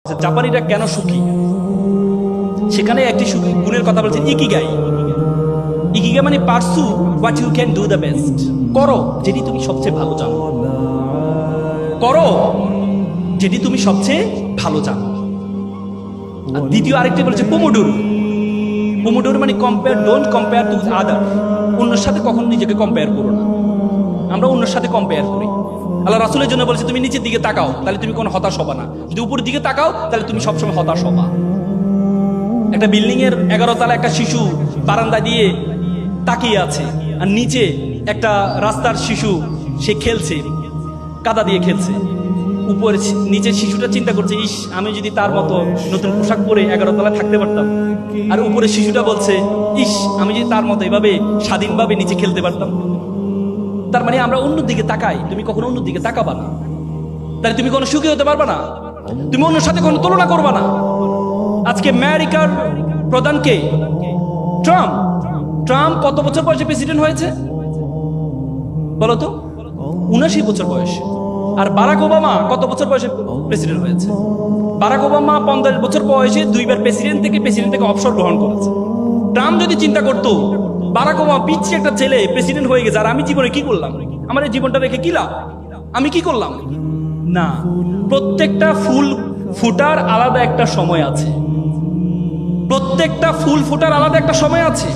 জাপানিরা কেন সুখী, সেখানে একটি সুখী গুণের কথা বলছেন ইকিগাই। ইকিগাই মানে pursue what you can do the best, করো যেটি তুমি সবচেয়ে ভালো জানো, করো যেটি তুমি সবচেয়ে ভালো জানো। আর দ্বিতীয় আরেকটি বলছে পোমোডোরো। পোমোডোরো মানে compare, don't compare to other, অন্যের সাথে কখনো নিজেকে কম্পেয়ার করো না। আমরা অন্যের সাথে কম্পেয়ার করি। আল্লাহ রাসূলের জন্য বলছে তুমি নিচের দিকে তাকাও, তাহলে তুমি কোনো হতাশ হবা না। যদি উপরের দিকে তাকাও তাহলে তুমি সবসময় হতাশ হবা। একটা বিল্ডিং এর 11 তলা একটা শিশু বারান্দা দিয়ে তাকিয়ে আছে, আর নিচে একটা রাস্তার শিশু সে খেলছে, কাদা দিয়ে খেলছে। উপরে নিচের শিশুটা চিন্তা করছে, ইস আমি যদি তার মতো নতুন পোশাক পরে 11 তলায় থাকতে পারতাম। আর উপরে শিশুটা বলছে, ইস আমি যদি তার মতো এভাবে স্বাধীনভাবে নিচে খেলতে পারতাম। তার মানে আমরা অন্য দিকে তাকাই, তুমি কখনো অন্য দিকে তাকাবা না, তাহলে তুমি কোনো সুখী হতে পারবা না, তুমি অন্যের সাথে কোনো তুলনা করবা না। আজকে আমেরিকার প্রধানকে ট্রাম্প, ট্রাম্প কত বছর বয়সে প্রেসিডেন্ট হয়েছে বলতো? 79 বছর বয়সে। আর বারাক ওবামা কত বছর বয়সে প্রেসিডেন্ট হয়েছে? বারাক ওবামা 15 বছর বয়সে 2 বার প্রেসিডেন্ট থেকে অবসর গ্রহণ করেছে। ট্রাম্প যদি চিন্তা করতো বারাক ওবামা পিচ্ছি একটা ছেলে প্রেসিডেন্ট হয়ে গেছে, আর আমি জীবনে কি করলাম, আমার এই জীবনটা রেখে কি লাভ, আমি কি করলাম? না, প্রত্যেকটা ফুল ফুটার আলাদা একটা সময় আছে, প্রত্যেকটা ফুল ফোটার আলাদা একটা সময় আছে।